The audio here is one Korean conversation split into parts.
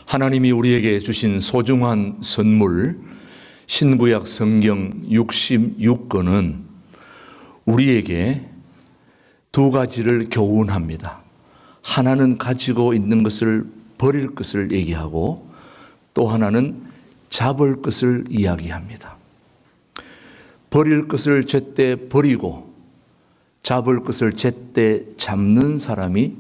하나님이 우리에게 주신 소중한 선물 신구약 성경 66권은 우리에게 두 가지를 교훈합니다. 하나는 가지고 있는 것을 버릴 것을 얘기하고 또 하나는 잡을 것을 이야기합니다. 버릴 것을 제때 버리고 잡을 것을 제때 잡는 사람이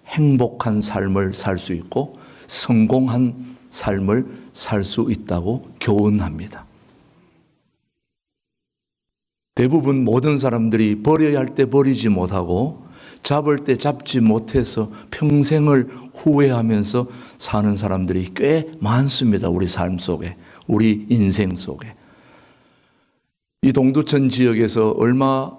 행복한 삶을 살 수 있고 성공한 삶을 살 수 있다고 교훈합니다. 대부분 모든 사람들이 버려야 할 때 버리지 못하고 잡을 때 잡지 못해서 평생을 후회하면서 사는 사람들이 꽤 많습니다. 우리 삶 속에, 우리 인생 속에. 이 동두천 지역에서 얼마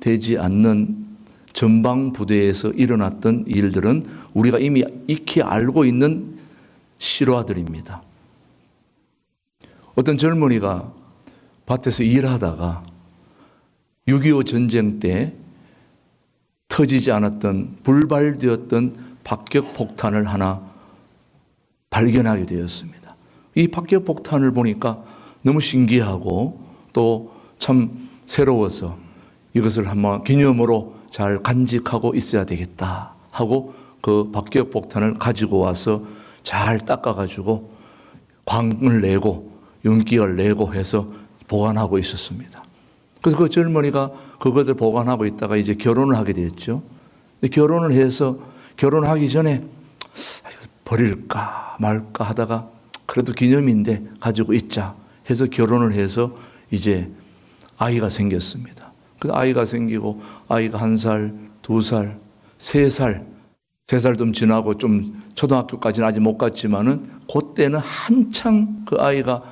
되지 않는 전방 부대에서 일어났던 일들은 우리가 이미 익히 알고 있는 실화들입니다. 어떤 젊은이가 밭에서 일하다가 6.25 전쟁 때 터지지 않았던 불발되었던 박격폭탄을 하나 발견하게 되었습니다. 이 박격폭탄을 보니까 너무 신기하고 또 참 새로워서 이것을 한번 기념으로 잘 간직하고 있어야 되겠다 하고 그 박격폭탄을 가지고 와서 잘 닦아가지고 광을 내고 윤기를 내고 해서 보관하고 있었습니다. 그래서 그 젊은이가 그것을 보관하고 있다가 이제 결혼을 하게 됐죠. 결혼을 해서 결혼하기 전에 버릴까 말까 하다가 그래도 기념인데 가지고 있자 해서 결혼을 해서 이제 아이가 생겼습니다. 그 아이가 생기고 아이가 1살, 2살, 3살, 3살 좀 지나고 좀 초등학교까지는 아직 못 갔지만은 그때는 한창 그 아이가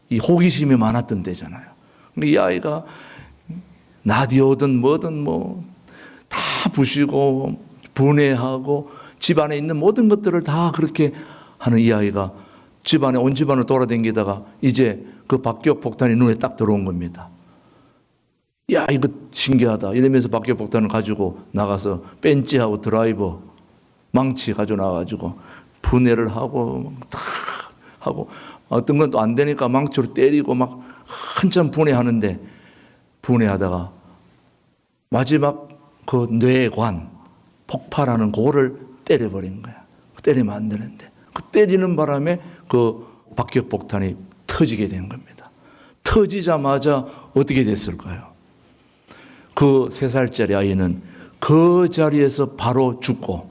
이 호기심이 많았던 때잖아요. 근데 이 아이가 라디오든 뭐든 뭐 다 부시고 분해하고 집안에 있는 모든 것들을 다 그렇게 하는 이 아이가 집안에 온 집안을 돌아다니다가 이제 그 박격폭탄이 눈에 딱 들어온 겁니다. 야, 이거 신기하다 이러면서 박격폭탄을 가지고 나가서 벤치하고 드라이버 망치 가지고 나와가지고 분해를 하고 다 하고 어떤 건 또 안 되니까 망치로 때리고 막 한참 분해하는데 분해하다가 마지막 그 뇌관 폭발하는 그거를 때려버린 거야. 때리면 안 되는데 그 때리는 바람에 그 박격폭탄이 터지게 된 겁니다. 터지자마자 어떻게 됐을까요? 그 3살짜리 아이는 그 자리에서 바로 죽고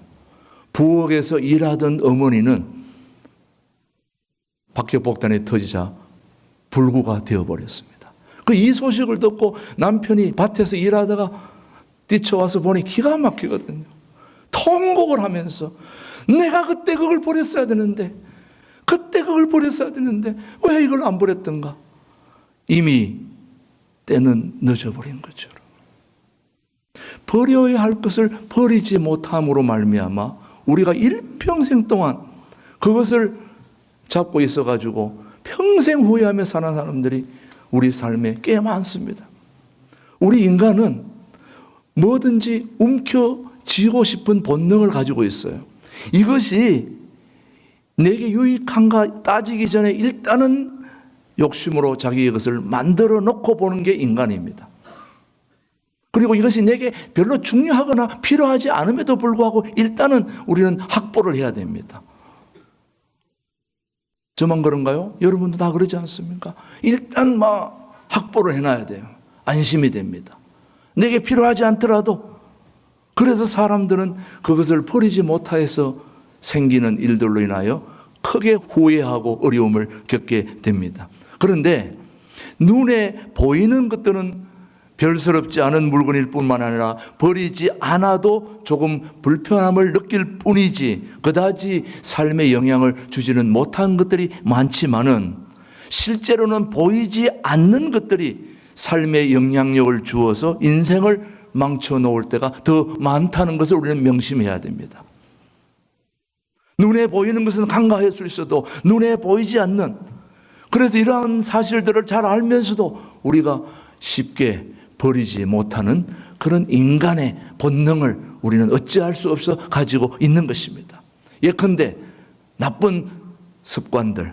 부엌에서 일하던 어머니는 박격폭탄이 터지자 불구가 되어버렸습니다. 이 소식을 듣고 남편이 밭에서 일하다가 뛰쳐와서 보니 기가 막히거든요. 통곡을 하면서 내가 그때 그걸 버렸어야 되는데 그때 그걸 버렸어야 되는데 왜 이걸 안 버렸던가. 이미 때는 늦어버린 거죠. 버려야 할 것을 버리지 못함으로 말미암아 우리가 일평생 동안 그것을 잡고 있어가지고 평생 후회하며 사는 사람들이 우리 삶에 꽤 많습니다. 우리 인간은 뭐든지 움켜쥐고 싶은 본능을 가지고 있어요. 이것이 내게 유익한가 따지기 전에 일단은 욕심으로 자기의 것을 만들어 놓고 보는 게 인간입니다. 그리고 이것이 내게 별로 중요하거나 필요하지 않음에도 불구하고 일단은 우리는 확보를 해야 됩니다. 저만 그런가요? 여러분도 다 그러지 않습니까? 일단 확보를 해놔야 돼요. 안심이 됩니다. 내게 필요하지 않더라도. 그래서 사람들은 그것을 버리지 못해서 생기는 일들로 인하여 크게 후회하고 어려움을 겪게 됩니다. 그런데 눈에 보이는 것들은 별스럽지 않은 물건일 뿐만 아니라 버리지 않아도 조금 불편함을 느낄 뿐이지 그다지 삶에 영향을 주지는 못한 것들이 많지만은 실제로는 보이지 않는 것들이 삶에 영향력을 주어서 인생을 망쳐놓을 때가 더 많다는 것을 우리는 명심해야 됩니다. 눈에 보이는 것은 간과할 수 있어도 눈에 보이지 않는, 그래서 이러한 사실들을 잘 알면서도 우리가 쉽게 버리지 못하는 그런 인간의 본능을 우리는 어찌할 수 없어 가지고 있는 것입니다. 예컨대 나쁜 습관들,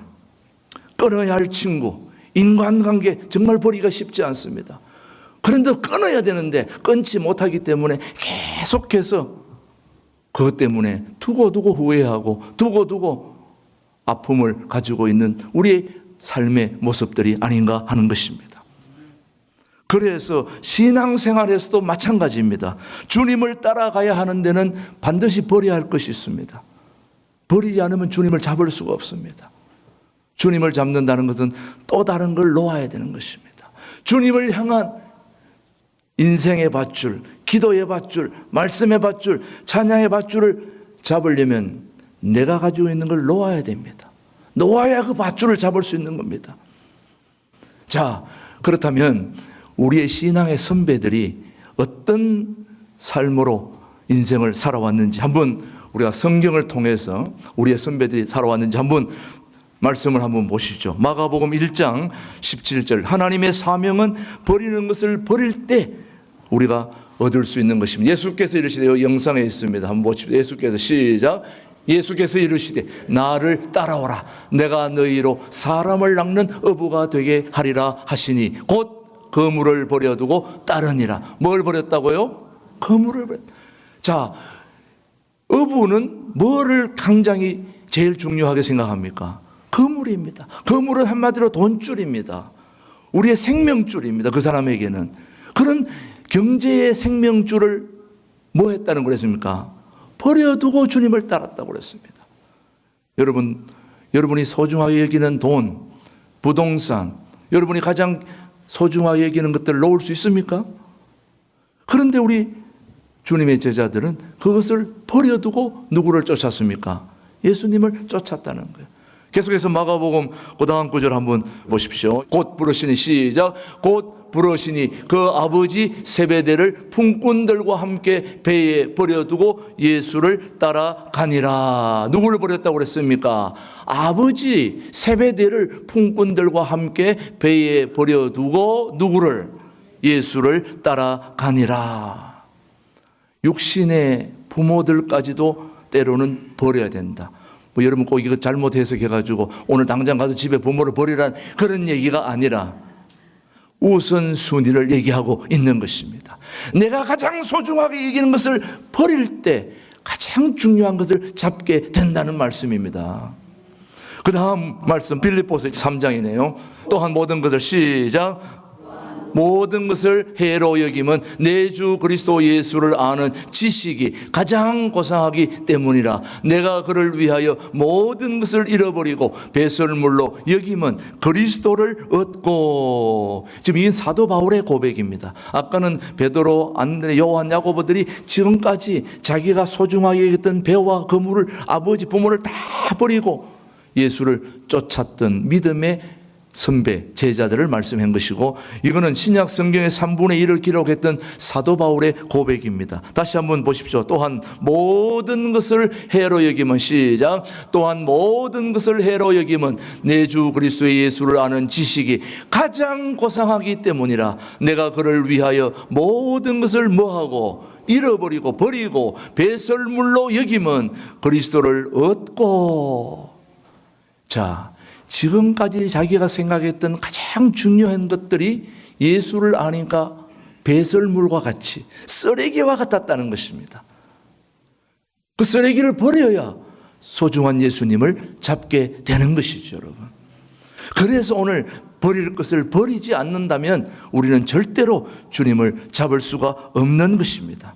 끊어야 할 친구, 인간관계 정말 버리기가 쉽지 않습니다. 그런데 끊어야 되는데 끊지 못하기 때문에 계속해서 그것 때문에 두고두고 후회하고 두고두고 아픔을 가지고 있는 우리의 삶의 모습들이 아닌가 하는 것입니다. 그래서 신앙생활에서도 마찬가지입니다. 주님을 따라가야 하는 데는 반드시 버려야 할 것이 있습니다. 버리지 않으면 주님을 잡을 수가 없습니다. 주님을 잡는다는 것은 또 다른 걸 놓아야 되는 것입니다. 주님을 향한 인생의 밧줄, 기도의 밧줄, 말씀의 밧줄, 찬양의 밧줄을 잡으려면 내가 가지고 있는 걸 놓아야 됩니다. 놓아야 그 밧줄을 잡을 수 있는 겁니다. 자, 그렇다면 우리의 신앙의 선배들이 어떤 삶으로 인생을 살아왔는지 한번 우리가 성경을 통해서 우리의 선배들이 살아왔는지 한번 말씀을 한번 보시죠. 마가복음 1장 17절, 하나님의 사명은 버리는 것을 버릴 때 우리가 얻을 수 있는 것입니다. 예수께서 이르시되, 영상에 있습니다. 한번 보십시오. 예수께서 시작. 예수께서 이르시되 나를 따라오라. 내가 너희로 사람을 낚는 어부가 되게 하리라 하시니 곧 그물을 버려두고 따르니라. 뭘 버렸다고요? 그물을 버렸다. 자, 어부는 뭐를 굉장히 제일 중요하게 생각합니까? 그물입니다. 그물은 한마디로 돈줄입니다. 우리의 생명줄입니다. 그 사람에게는. 그런 경제의 생명줄을 뭐 했다는 거랬습니까? 버려두고 주님을 따랐다고 그랬습니다. 여러분이 소중하게 여기는 돈, 부동산, 여러분이 가장 소중하게 여기는 것들을 놓을 수 있습니까? 그런데 우리 주님의 제자들은 그것을 버려두고 누구를 쫓았습니까? 예수님을 쫓았다는 거예요. 계속해서 마가복음 그 다음 구절 한번 보십시오. 곧 부르시니 시작. 곧 부르시니 그 아버지 세베대를 품꾼들과 함께 배에 버려두고 예수를 따라가니라. 누구를 버렸다고 그랬습니까? 아버지 세베대를 품꾼들과 함께 배에 버려두고 누구를? 예수를 따라가니라. 육신의 부모들까지도 때로는 버려야 된다. 뭐 여러분 꼭 이거 잘못 해석해가지고 오늘 당장 가서 집에 부모를 버리라는 그런 얘기가 아니라 우선순위를 얘기하고 있는 것입니다. 내가 가장 소중하게 여기는 것을 버릴 때 가장 중요한 것을 잡게 된다는 말씀입니다. 그 다음 말씀 빌립보서 3장이네요. 또한 모든 것을 시작. 모든 것을 해로 여김은 내 주 그리스도 예수를 아는 지식이 가장 고상하기 때문이라. 내가 그를 위하여 모든 것을 잃어버리고 배설물로 여김은 그리스도를 얻고. 지금 이 사도 바울의 고백입니다. 아까는 베드로, 안드레, 요한, 야고보들이 지금까지 자기가 소중하게 여겼던 배와 그물을, 아버지 부모를 다 버리고 예수를 쫓았던 믿음의 선배, 제자들을 말씀한 것이고, 이거는 신약 성경의 3분의 1을 기록했던 사도 바울의 고백입니다. 다시 한번 보십시오. 또한 모든 것을 해로 여김은 시작. 또한 모든 것을 해로 여김은 내 주 그리스도의 예수를 아는 지식이 가장 고상하기 때문이라. 내가 그를 위하여 모든 것을 뭐하고 잃어버리고 버리고 배설물로 여김은 그리스도를 얻고. 자, 지금까지 자기가 생각했던 가장 중요한 것들이 예수를 아니까 배설물과 같이 쓰레기와 같았다는 것입니다. 그 쓰레기를 버려야 소중한 예수님을 잡게 되는 것이죠, 여러분. 그래서 오늘 버릴 것을 버리지 않는다면 우리는 절대로 주님을 잡을 수가 없는 것입니다.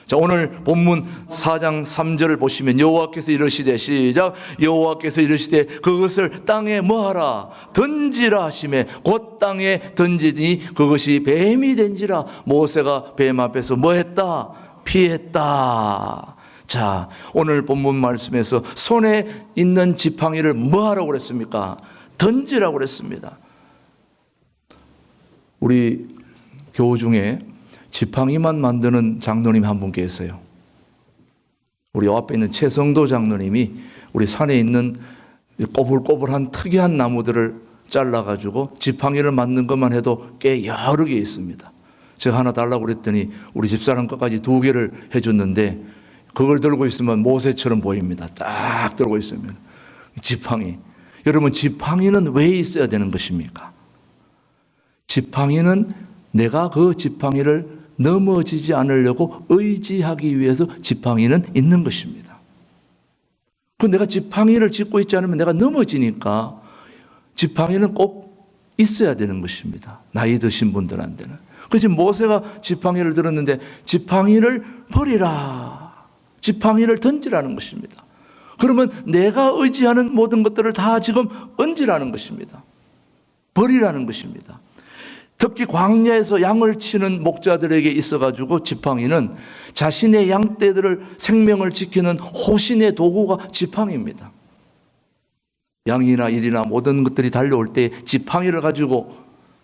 자, 오늘 본문 4장 3절을 보시면 여호와께서 이르시되 시작. 여호와께서 이르시되 그것을 땅에 뭐하라 던지라 하시매 곧 땅에 던지니 그것이 뱀이 된지라. 모세가 뱀 앞에서 뭐했다? 피했다. 자, 오늘 본문 말씀에서 손에 있는 지팡이를 뭐하라고 그랬습니까? 던지라고 그랬습니다. 우리 교우 중에 지팡이만 만드는 장로님 한 분 계세요. 우리 앞에 있는 최성도 장로님이 우리 산에 있는 꼬불꼬불한 특이한 나무들을 잘라가지고 지팡이를 만든 것만 해도 꽤 여러 개 있습니다. 제가 하나 달라고 그랬더니 우리 집사람 것까지 2개를 해줬는데 그걸 들고 있으면 모세처럼 보입니다. 딱 들고 있으면 지팡이. 여러분, 지팡이는 왜 있어야 되는 것입니까? 지팡이는 내가 그 지팡이를 넘어지지 않으려고 의지하기 위해서 지팡이는 있는 것입니다. 그 내가 지팡이를 짚고 있지 않으면 내가 넘어지니까 지팡이는 꼭 있어야 되는 것입니다. 나이 드신 분들한테는. 그래서 모세가 지팡이를 들었는데 지팡이를 버리라. 지팡이를 던지라는 것입니다. 그러면 내가 의지하는 모든 것들을 다 지금 얹으라는 것입니다. 버리라는 것입니다. 특히 광야에서 양을 치는 목자들에게 있어가지고 지팡이는 자신의 양떼들을 생명을 지키는 호신의 도구가 지팡이입니다. 양이나 일이나 모든 것들이 달려올 때 지팡이를 가지고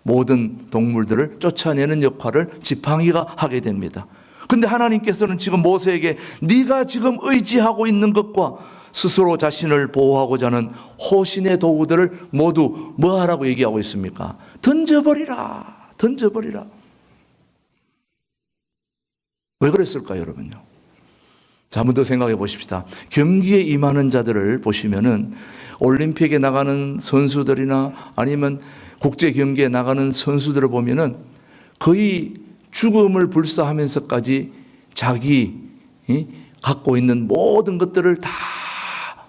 모든 동물들을 쫓아내는 역할을 지팡이가 하게 됩니다. 그런데 하나님께서는 지금 모세에게 네가 지금 의지하고 있는 것과 스스로 자신을 보호하고자 하는 호신의 도구들을 모두 뭐 하라고 얘기하고 있습니까? 던져버리라. 던져버리라. 왜 그랬을까요, 여러분요? 자, 한번 더 생각해 보십시다. 경기에 임하는 자들을 보시면은 올림픽에 나가는 선수들이나 아니면 국제 경기에 나가는 선수들을 보면은 거의 죽음을 불사하면서까지 자기 갖고 있는 모든 것들을 다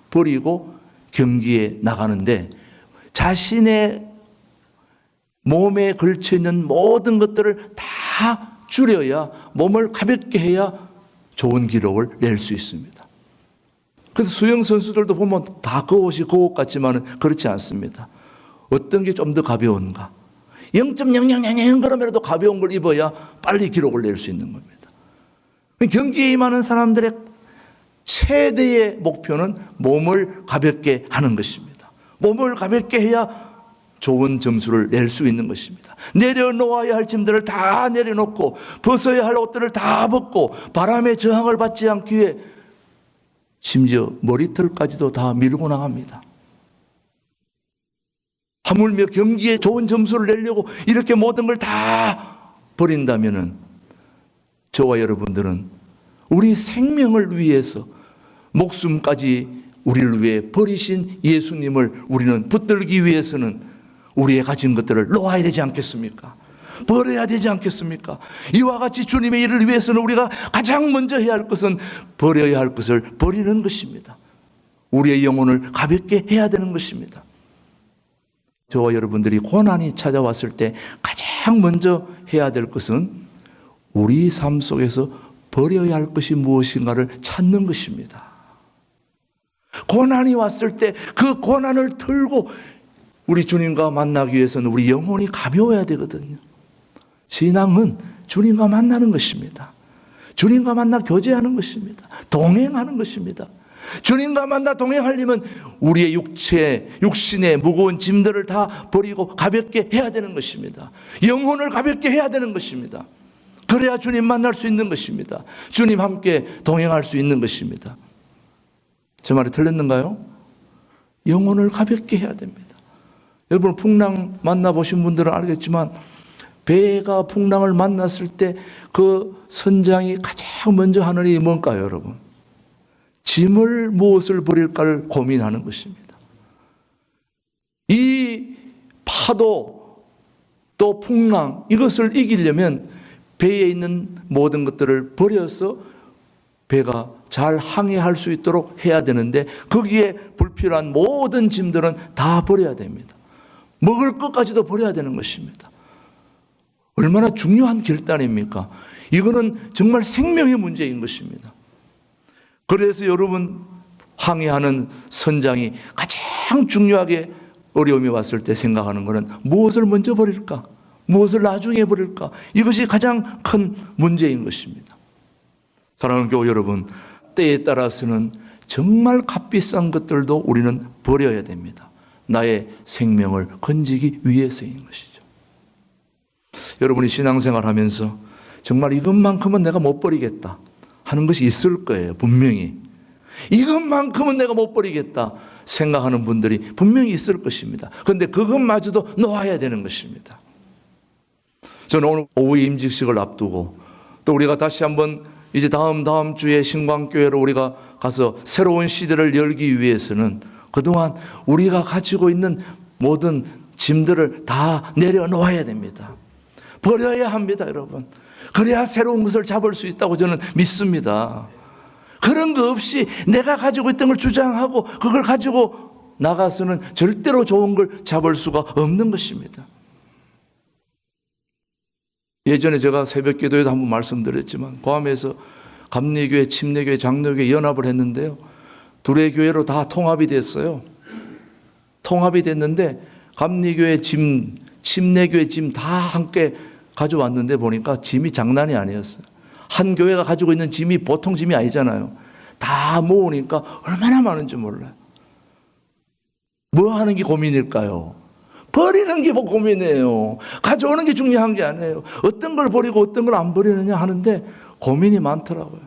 버리고 경기에 나가는데 자신의 몸에 걸쳐 있는 모든 것들을 다 줄여야, 몸을 가볍게 해야 좋은 기록을 낼 수 있습니다. 그래서 수영 선수들도 보면 다 그 옷이 그 옷 같지만 그렇지 않습니다. 어떤 게 좀 더 가벼운가? 0.0000g이라도 가벼운 걸 입어야 빨리 기록을 낼 수 있는 겁니다. 경기에 임하는 사람들의 최대의 목표는 몸을 가볍게 하는 것입니다. 몸을 가볍게 해야 좋은 점수를 낼 수 있는 것입니다. 내려놓아야 할 짐들을 다 내려놓고 벗어야 할 옷들을 다 벗고 바람의 저항을 받지 않기 위해 심지어 머리털까지도 다 밀고 나갑니다. 하물며 경기에 좋은 점수를 내려고 이렇게 모든 걸 다 버린다면은 저와 여러분들은 우리 생명을 위해서 목숨까지 우리를 위해 버리신 예수님을 우리는 붙들기 위해서는 우리의 가진 것들을 놓아야 되지 않겠습니까? 버려야 되지 않겠습니까? 이와 같이 주님의 일을 위해서는 우리가 가장 먼저 해야 할 것은 버려야 할 것을 버리는 것입니다. 우리의 영혼을 가볍게 해야 되는 것입니다. 저와 여러분들이 고난이 찾아왔을 때 가장 먼저 해야 될 것은 우리 삶 속에서 버려야 할 것이 무엇인가를 찾는 것입니다. 고난이 왔을 때 그 고난을 털고 우리 주님과 만나기 위해서는 우리 영혼이 가벼워야 되거든요. 신앙은 주님과 만나는 것입니다. 주님과 만나 교제하는 것입니다. 동행하는 것입니다. 주님과 만나 동행하려면 우리의 육신의 무거운 짐들을 다 버리고 가볍게 해야 되는 것입니다. 영혼을 가볍게 해야 되는 것입니다. 그래야 주님 만날 수 있는 것입니다. 주님 함께 동행할 수 있는 것입니다. 제 말이 틀렸는가요? 영혼을 가볍게 해야 됩니다. 여러분, 풍랑 만나보신 분들은 알겠지만 배가 풍랑을 만났을 때 그 선장이 가장 먼저 하는 일이 뭔가요, 여러분? 짐을 무엇을 버릴까를 고민하는 것입니다. 이 파도 또 풍랑 이것을 이기려면 배에 있는 모든 것들을 버려서 배가 잘 항해할 수 있도록 해야 되는데 거기에 불필요한 모든 짐들은 다 버려야 됩니다. 먹을 것까지도 버려야 되는 것입니다. 얼마나 중요한 결단입니까? 이거는 정말 생명의 문제인 것입니다. 그래서 여러분, 항해하는 선장이 가장 중요하게 어려움이 왔을 때 생각하는 것은 무엇을 먼저 버릴까? 무엇을 나중에 버릴까? 이것이 가장 큰 문제인 것입니다. 사랑하는 교우 여러분, 때에 따라서는 정말 값비싼 것들도 우리는 버려야 됩니다. 나의 생명을 건지기 위해서인 것이죠. 여러분이 신앙생활 하면서 정말 이것만큼은 내가 못 버리겠다 하는 것이 있을 거예요. 분명히. 이것만큼은 내가 못 버리겠다 생각하는 분들이 분명히 있을 것입니다. 그런데 그것마저도 놓아야 되는 것입니다. 저는 오늘 오후 임직식을 앞두고 또 우리가 다시 한번 이제 다음 주에 신광교회로 우리가 가서 새로운 시대를 열기 위해서는 그동안 우리가 가지고 있는 모든 짐들을 다 내려놓아야 됩니다. 버려야 합니다, 여러분. 그래야 새로운 것을 잡을 수 있다고 저는 믿습니다. 그런 거 없이 내가 가지고 있던 걸 주장하고 그걸 가지고 나가서는 절대로 좋은 걸 잡을 수가 없는 것입니다. 예전에 제가 새벽 기도에도 한번 말씀드렸지만 괌에서 감리교회, 침례교회, 장로교회 연합을 했는데요. 둘의 교회로 다 통합이 됐어요. 통합이 됐는데 감리교회 짐, 침례교회 짐 다 함께 가져왔는데 보니까 짐이 장난이 아니었어요. 한 교회가 가지고 있는 짐이 보통 짐이 아니잖아요. 다 모으니까 얼마나 많은지 몰라요. 뭐 하는 게 고민일까요? 버리는 게 고민이에요. 가져오는 게 중요한 게 아니에요. 어떤 걸 버리고 어떤 걸 안 버리느냐 하는데 고민이 많더라고요.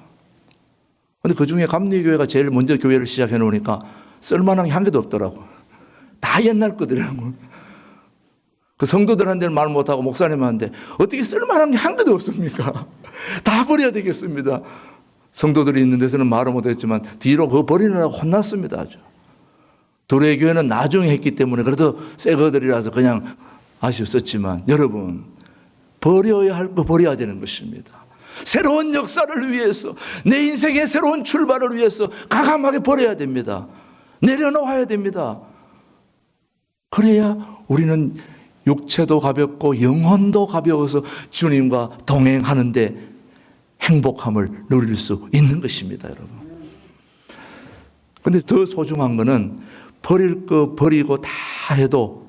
근데 그 중에 감리교회가 제일 먼저 교회를 시작해 놓으니까 쓸만한 게 한 개도 없더라고요. 다 옛날 거더라고요. 그 성도들한테는 말 못하고 목사님한테 어떻게 쓸만한 게 한 개도 없습니까? 다 버려야 되겠습니다. 성도들이 있는 데서는 말을 못했지만 뒤로 그거 버리느라고 혼났습니다. 아주. 도래 교회는 나중에 했기 때문에 그래도 새 거들이라서 그냥 아쉬웠었지만 여러분 버려야 할 거 버려야 되는 것입니다. 새로운 역사를 위해서 내 인생의 새로운 출발을 위해서 과감하게 버려야 됩니다. 내려놓아야 됩니다. 그래야 우리는 육체도 가볍고 영혼도 가벼워서 주님과 동행하는데 행복함을 누릴 수 있는 것입니다, 여러분. 그런데 더 소중한 거는 버릴 거 버리고 다 해도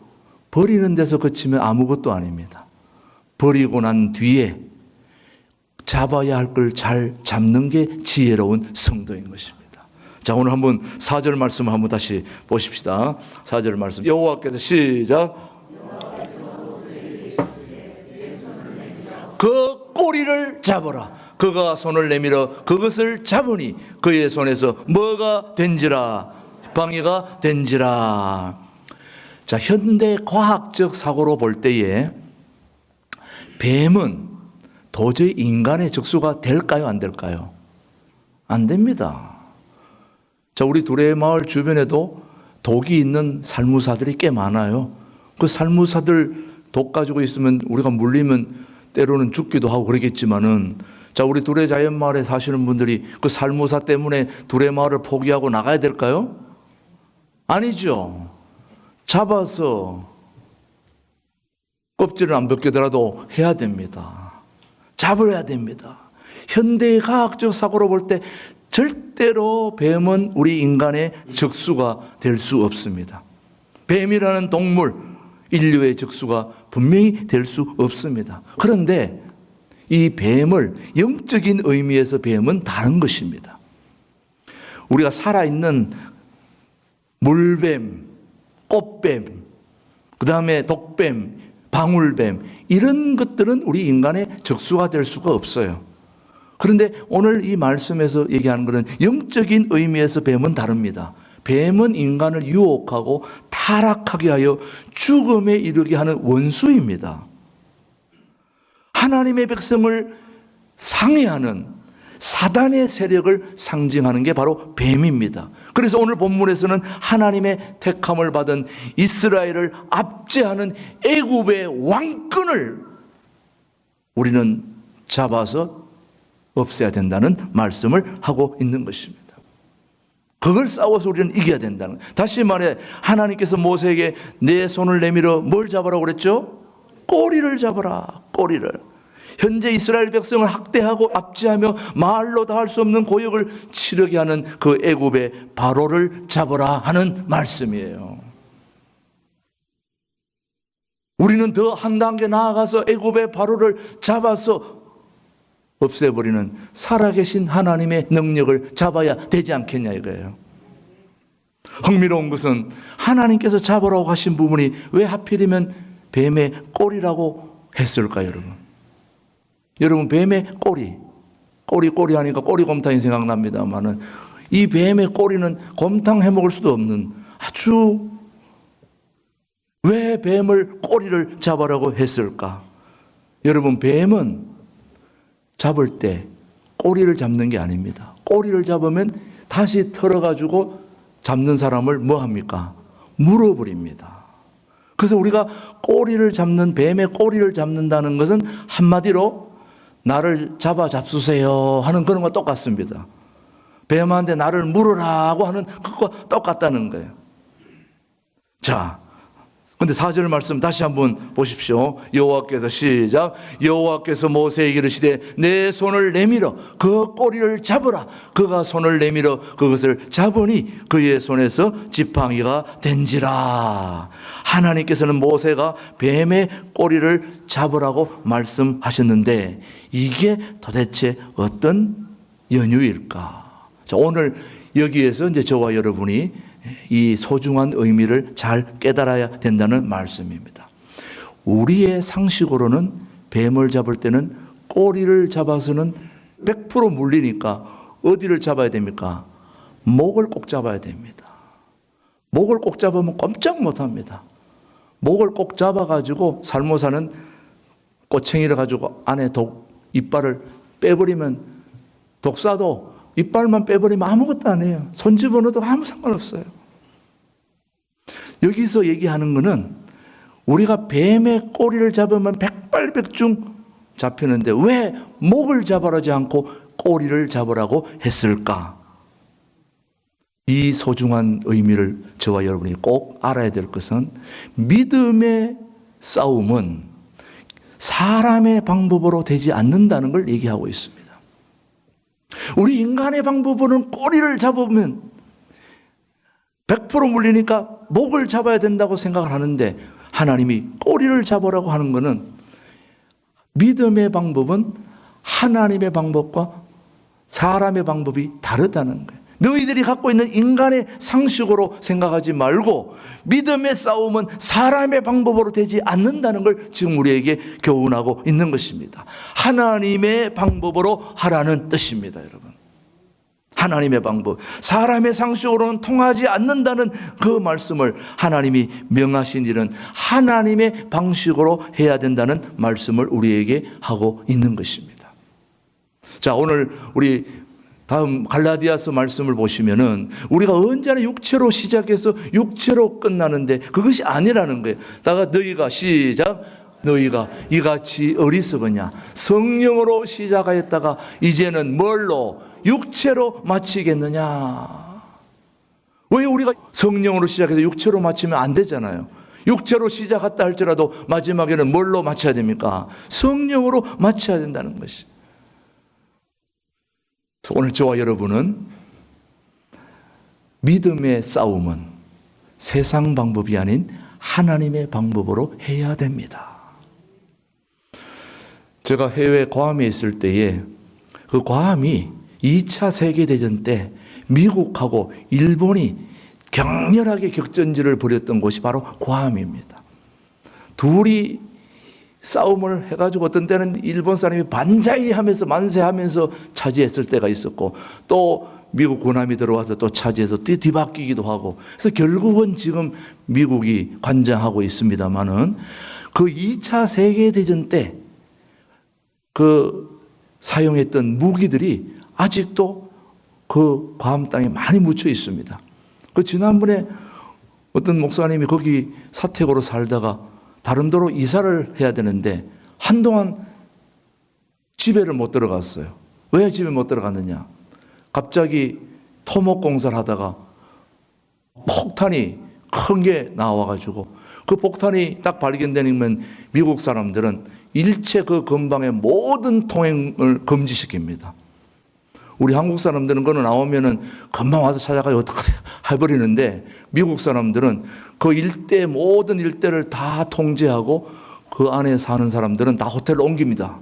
버리는 데서 그치면 아무것도 아닙니다. 버리고 난 뒤에 잡아야 할 걸 잘 잡는 게 지혜로운 성도인 것입니다. 자, 오늘 한번 4절 말씀 한번 다시 보십시다. 4절 말씀 여호와께서 시작. 그 꼬리를 잡아라. 그가 손을 내밀어 그것을 잡으니 그의 손에서 뭐가 된지라? 방해가 된지라. 자, 현대 과학적 사고로 볼 때에 뱀은 도저히 인간의 적수가 될까요? 안 될까요? 안 됩니다. 자, 우리 두레마을 주변에도 독이 있는 살무사들이 꽤 많아요. 그 살무사들 독 가지고 있으면 우리가 물리면 때로는 죽기도 하고 그러겠지만은, 자, 우리 두레자연마을에 사시는 분들이 그 살무사 때문에 두레마을을 포기하고 나가야 될까요? 아니죠. 잡아서 껍질을 안 벗기더라도 해야 됩니다. 잡아야 됩니다. 현대의 과학적 사고로 볼 때 절대로 뱀은 우리 인간의 적수가 될 수 없습니다. 뱀이라는 동물, 인류의 적수가 분명히 될 수 없습니다. 그런데 이 뱀을 영적인 의미에서 뱀은 다른 것입니다. 우리가 살아있는 물뱀, 꽃뱀, 그 다음에 독뱀, 방울뱀, 이런 것들은 우리 인간의 적수가 될 수가 없어요. 그런데 오늘 이 말씀에서 얘기하는 것은 영적인 의미에서 뱀은 다릅니다. 뱀은 인간을 유혹하고 타락하게 하여 죽음에 이르게 하는 원수입니다. 하나님의 백성을 상해하는 사단의 세력을 상징하는 게 바로 뱀입니다. 그래서 오늘 본문에서는 하나님의 택함을 받은 이스라엘을 압제하는 애굽의 왕권을 우리는 잡아서 없애야 된다는 말씀을 하고 있는 것입니다. 그걸 싸워서 우리는 이겨야 된다는 거예요. 다시 말해 하나님께서 모세에게 내 손을 내밀어 뭘 잡으라고 그랬죠? 꼬리를 잡아라. 꼬리를. 현재 이스라엘 백성을 학대하고 압제하며 말로 다 할 수 없는 고역을 치르게 하는 그 애굽의 바로를 잡아라 하는 말씀이에요. 우리는 더 한 단계 나아가서 애굽의 바로를 잡아서 없애버리는 살아계신 하나님의 능력을 잡아야 되지 않겠냐 이거예요. 흥미로운 것은 하나님께서 잡으라고 하신 부분이 왜 하필이면 뱀의 꼬리라고 했을까요, 여러분? 여러분, 뱀의 꼬리 하니까 꼬리곰탕이 생각납니다만은 이 뱀의 꼬리는 곰탕 해 먹을 수도 없는 아주, 왜 뱀을 꼬리를 잡으라고 했을까? 여러분, 뱀은 잡을 때 꼬리를 잡는 게 아닙니다. 꼬리를 잡으면 다시 털어가지고 잡는 사람을 뭐 합니까? 물어버립니다. 그래서 우리가 꼬리를 잡는, 뱀의 꼬리를 잡는다는 것은 한마디로 나를 잡아 잡수세요 하는 그런 거 똑같습니다. 뱀한테 나를 물으라고 하는 그거 똑같다는 거예요. 자, 근데 4절 말씀 다시 한번 보십시오. 여호와께서 시작. 여호와께서 모세에게 이르시되 내 손을 내밀어 그 꼬리를 잡으라. 그가 손을 내밀어 그것을 잡으니 그의 손에서 지팡이가 된지라. 하나님께서는 모세가 뱀의 꼬리를 잡으라고 말씀하셨는데 이게 도대체 어떤 연유일까? 자, 오늘 여기에서 이제 저와 여러분이 이 소중한 의미를 잘 깨달아야 된다는 말씀입니다. 우리의 상식으로는 뱀을 잡을 때는 꼬리를 잡아서는 100% 물리니까 어디를 잡아야 됩니까? 목을 꼭 잡아야 됩니다. 목을 꼭 잡으면 꼼짝 못합니다. 목을 꼭 잡아가지고 살모사는 꼬챙이를 가지고 안에 이빨을 빼버리면 독사도 이빨만 빼버리면 아무것도 안 해요. 손 집어넣어도 아무 상관없어요. 여기서 얘기하는 것은 우리가 뱀의 꼬리를 잡으면 백발백중 잡히는데 왜 목을 잡아라지 않고 꼬리를 잡으라고 했을까? 이 소중한 의미를 저와 여러분이 꼭 알아야 될 것은 믿음의 싸움은 사람의 방법으로 되지 않는다는 걸 얘기하고 있습니다. 우리 인간의 방법으로는 꼬리를 잡으면 100% 물리니까 목을 잡아야 된다고 생각을 하는데 하나님이 꼬리를 잡으라고 하는 것은 믿음의 방법은 하나님의 방법과 사람의 방법이 다르다는 거예요. 너희들이 갖고 있는 인간의 상식으로 생각하지 말고 믿음의 싸움은 사람의 방법으로 되지 않는다는 걸 지금 우리에게 교훈하고 있는 것입니다. 하나님의 방법으로 하라는 뜻입니다, 여러분. 하나님의 방법, 사람의 상식으로는 통하지 않는다는 그 말씀을 하나님이 명하신 일은 하나님의 방식으로 해야 된다는 말씀을 우리에게 하고 있는 것입니다. 자, 오늘 우리 다음 갈라디아서 말씀을 보시면은 우리가 언제나 육체로 시작해서 육체로 끝나는데 그것이 아니라는 거예요. 다가 너희가 시작. 너희가 이같이 어리석으냐? 성령으로 시작하였다가 이제는 뭘로? 육체로 마치겠느냐? 왜 우리가 성령으로 시작해서 육체로 마치면 안 되잖아요. 육체로 시작했다 할지라도 마지막에는 뭘로 마쳐야 됩니까? 성령으로 마쳐야 된다는 것이. 오늘 저와 여러분은 믿음의 싸움은 세상 방법이 아닌 하나님의 방법으로 해야 됩니다. 제가 해외 괌에 있을 때에 그 괌이 2차 세계대전 때 미국하고 일본이 격렬하게 격전지를 벌였던 곳이 바로 괌입니다. 둘이 싸움을 해가지고 어떤 때는 일본 사람이 반자이 하면서 만세하면서 차지했을 때가 있었고 또 미국 군함이 들어와서 또 차지해서 뒤바뀌기도 하고 그래서 결국은 지금 미국이 관장하고 있습니다만은 그 2차 세계대전 때 그 사용했던 무기들이 아직도 그 괌 땅에 많이 묻혀 있습니다. 그 지난번에 어떤 목사님이 거기 사택으로 살다가 다른 도로 이사를 해야 되는데 한동안 집에를 못 들어갔어요. 왜 집에 못 들어갔느냐? 갑자기 토목 공사를 하다가 폭탄이 큰 게 나와가지고 그 폭탄이 딱 발견되면 미국 사람들은 일체 그 근방의 모든 통행을 금지시킵니다. 우리 한국 사람들은 그거 나오면은 금방 와서 찾아가지고 어떻게 해버리는데 미국 사람들은 그 일대 모든 일대를 다 통제하고 그 안에 사는 사람들은 다 호텔로 옮깁니다.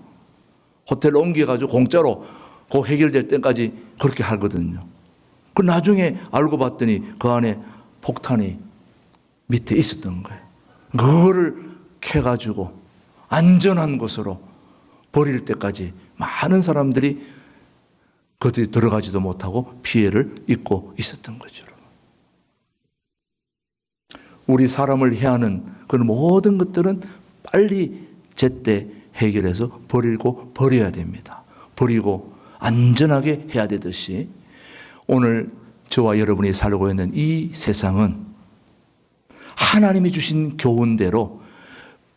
호텔로 옮겨가지고 공짜로 그 해결될 때까지 그렇게 하거든요. 그 나중에 알고 봤더니 그 안에 폭탄이 밑에 있었던 거예요. 그거를 캐가지고 안전한 곳으로 버릴 때까지 많은 사람들이 그들이 들어가지도 못하고 피해를 입고 있었던 거죠. 우리 사람을 해하는 그런 모든 것들은 빨리 제때 해결해서 버려야 됩니다. 버리고 안전하게 해야 되듯이 오늘 저와 여러분이 살고 있는 이 세상은 하나님이 주신 교훈대로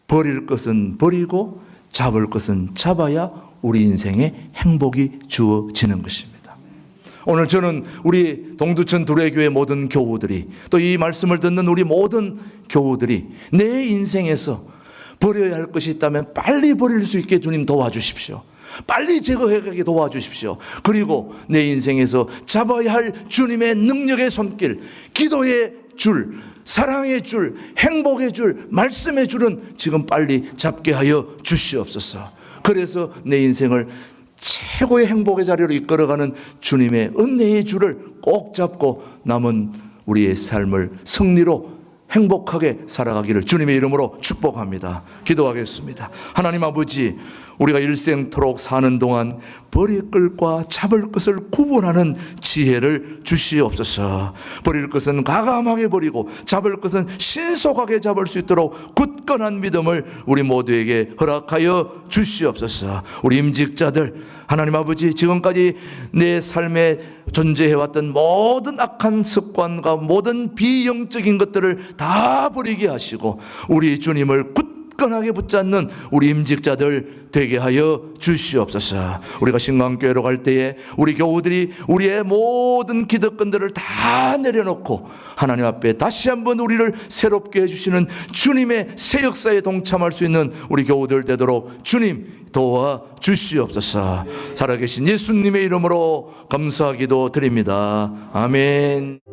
버릴 것은 버리고 잡을 것은 잡아야 우리 인생에 행복이 주어지는 것입니다. 오늘 저는 우리 동두천 두레교회 모든 교우들이, 또 이 말씀을 듣는 우리 모든 교우들이 내 인생에서 버려야 할 것이 있다면 빨리 버릴 수 있게 주님 도와주십시오. 빨리 제거해가게 도와주십시오. 그리고 내 인생에서 잡아야 할 주님의 능력의 손길, 기도의 줄, 사랑의 줄, 행복의 줄, 말씀의 줄은 지금 빨리 잡게 하여 주시옵소서. 그래서 내 인생을 최고의 행복의 자리로 이끌어가는 주님의 은혜의 줄을 꼭 잡고 남은 우리의 삶을 승리로 행복하게 살아가기를 주님의 이름으로 축복합니다. 기도하겠습니다. 하나님 아버지, 우리가 일생토록 사는 동안 버릴 것과 잡을 것을 구분하는 지혜를 주시옵소서. 버릴 것은 과감하게 버리고 잡을 것은 신속하게 잡을 수 있도록 굳건한 믿음을 우리 모두에게 허락하여 주시옵소서. 우리 임직자들, 하나님 아버지, 지금까지 내 삶에 존재해왔던 모든 악한 습관과 모든 비영적인 것들을 다 버리게 하시고 우리 주님을 굳건하게 붙잡는 우리 임직자들 되게 하여 주시옵소서. 우리가 신강교회로 갈 때에 우리 교우들이 우리의 모든 기득권들을 다 내려놓고 하나님 앞에 다시 한번 우리를 새롭게 해주시는 주님의 새 역사에 동참할 수 있는 우리 교우들 되도록 주님 도와 주시옵소서. 살아계신 예수님의 이름으로 감사기도 드립니다. 아멘.